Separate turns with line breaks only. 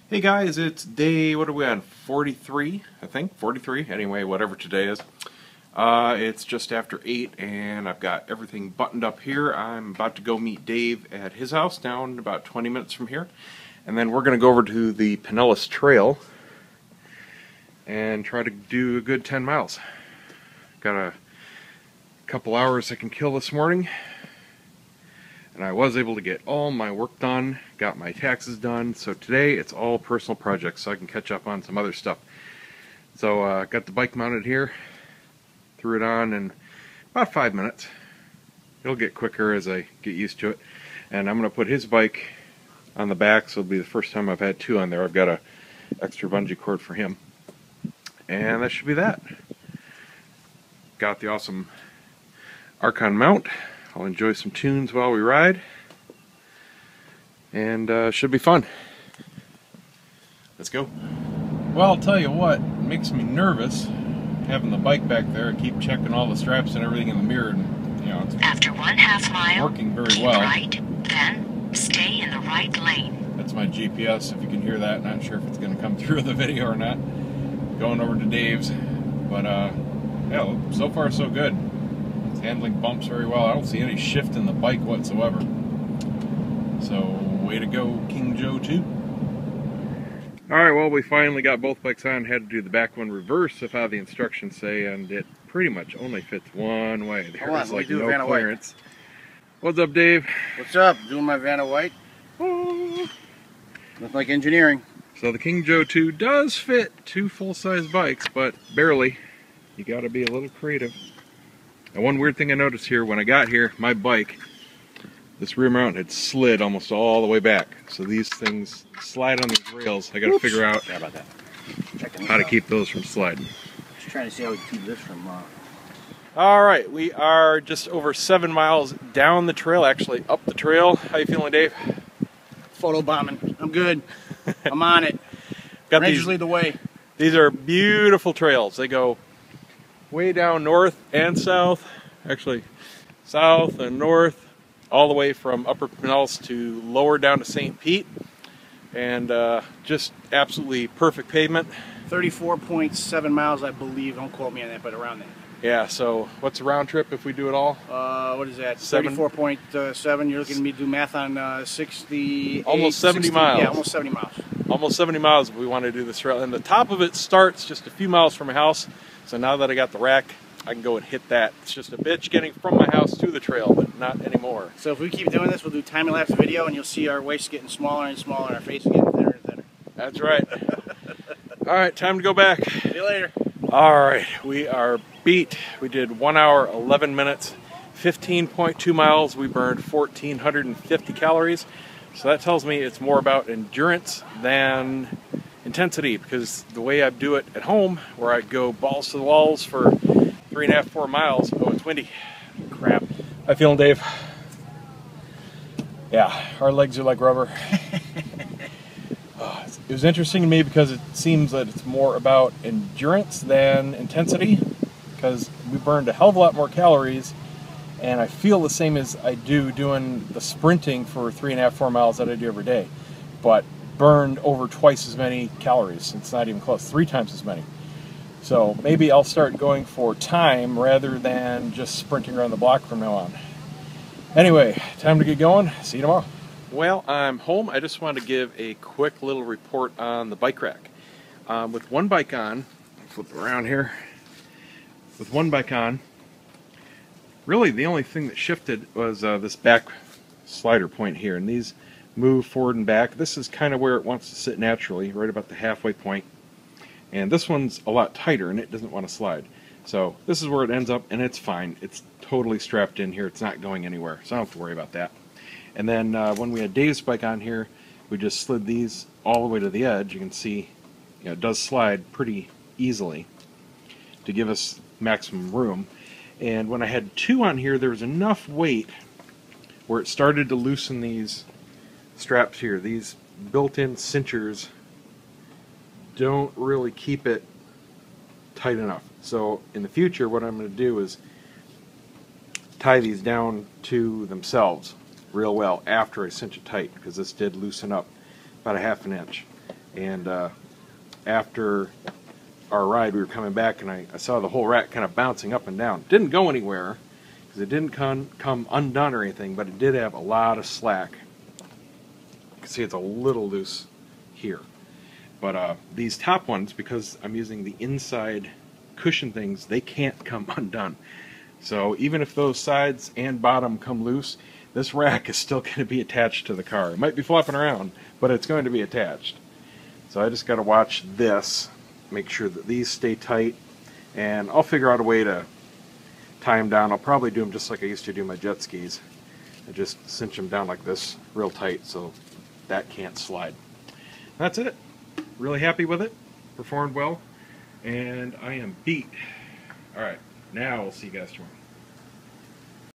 Hey guys, it's day, what are we on, 43, I think, 43, anyway, whatever today is. It's just after 8 and I've got everything buttoned up here. I'm about to go meet Dave at his house down about 20 minutes from here. And then we're going to go over to the Pinellas Trail and try to do a good 10 miles. Got a couple hours I can kill this morning. And I was able to get all my work done, got my taxes done, so today it's all personal projects so I can catch up on some other stuff. So got the bike mounted here, threw it on in about 5 minutes. It'll get quicker as I get used to it. And I'm going to put his bike on the back, so it'll be the first time I've had two on there. I've got a extra bungee cord for him. And that should be that. Got the awesome Archon mount. I'll enjoy some tunes while we ride, and should be fun. Let's go. Well, I'll tell you what, it makes me nervous having the bike back there. I keep checking all the straps and everything in the mirror, and you know, it's
after 1/2 mile,
working very
keep
well.
right, then stay in the right lane.
That's my GPS, if you can hear that. Not sure if it's going to come through the video or not. Going over to Dave's, but yeah, so far so good. Handling bumps very well. I don't see any shift in the bike whatsoever. So, way to go, King Joe 2. Alright, well, we finally got both bikes on. Had to do the back one reverse of how the instructions say, and it pretty much only fits one way. There's like no clearance. What's up, Dave?
What's up? Doing my Vanna White.
Oh.
Nothing like engineering.
So the King Joe 2 does fit two full-size bikes, but barely. You gotta be a little creative. And one weird thing I noticed here, when I got here, my bike, this rear mount had slid almost all the way back. So these things slide on these rails. I got to figure out how to keep those from sliding.
Just trying to see how we can keep this from...
All right, we are just over 7 miles down the trail, actually up the trail. How you feeling, Dave?
Photo bombing. I'm good. I'm on it.
Got
Rangers lead the way.
These are beautiful trails. They go way down north and south, actually south and north, all the way from Upper Pinellas to lower down to St. Pete, and just absolutely perfect pavement.
34.7 miles, I believe. Don't quote me on that, but around that.
Yeah, so what's the round trip if we do it all?
What is that?
7.
34.7. You're looking at me to do math on 60...
Almost 70
60,
miles.
Yeah, almost 70 miles.
Almost 70 miles if we want to do this trail. And the top of it starts just a few miles from my house. So now that I got the rack, I can go and hit that. It's just a bitch getting from my house to the trail, but not anymore.
So if we keep doing this, we'll do time-lapse video, and you'll see our waists getting smaller and smaller, and our faces getting thinner and thinner.
That's right. All right, time to go back.
See you later.
All right, we are beat. We did 1 hour, 11 minutes, 15.2 miles. We burned 1,450 calories. So that tells me it's more about endurance than intensity, because the way I do it at home, where I go balls to the walls for 3.5, 4 miles. Oh, it's windy. Crap. How you feeling, Dave? Yeah, our legs are like rubber. It was interesting to me because it seems that it's more about endurance than intensity, because we burned a hell of a lot more calories, and I feel the same as I do doing the sprinting for 3.5, 4 miles that I do every day, but burned over twice as many calories. It's not even close, 3 times as many. So maybe I'll start going for time rather than just sprinting around the block from now on. Anyway, time to get going. See you tomorrow. Well, I'm home. I just wanted to give a quick little report on the bike rack. With one bike on, flip around here. With one bike on, really the only thing that shifted was this back slider point here, and these move forward and back. This is kind of where it wants to sit naturally, right about the halfway point. And this one's a lot tighter and it doesn't want to slide. So this is where it ends up, and it's fine. It's totally strapped in here. It's not going anywhere, so I don't have to worry about that. And then when we had Dave's bike on here, we just slid these all the way to the edge. You can see, you know, it does slide pretty easily to give us maximum room. And when I had two on here, there was enough weight where it started to loosen these straps here. These built-in cinchers don't really keep it tight enough. So in the future, what I'm going to do is tie these down to themselves real well after I cinch it tight, because this did loosen up about a half an inch. And after our ride, we were coming back, and I saw the whole rack kind of bouncing up and down. Didn't go anywhere because it didn't come undone or anything, but it did have a lot of slack. You can see it's a little loose here. But these top ones, because I'm using the inside cushion things, they can't come undone. So even if those sides and bottom come loose, this rack is still going to be attached to the car. It might be flopping around, but it's going to be attached. So I just got to watch this, make sure that these stay tight, and I'll figure out a way to tie them down. I'll probably do them just like I used to do my jet skis. I just cinch them down like this real tight so that can't slide. That's it. Really happy with it. Performed well. And I am beat. Alright, now we'll see you guys tomorrow.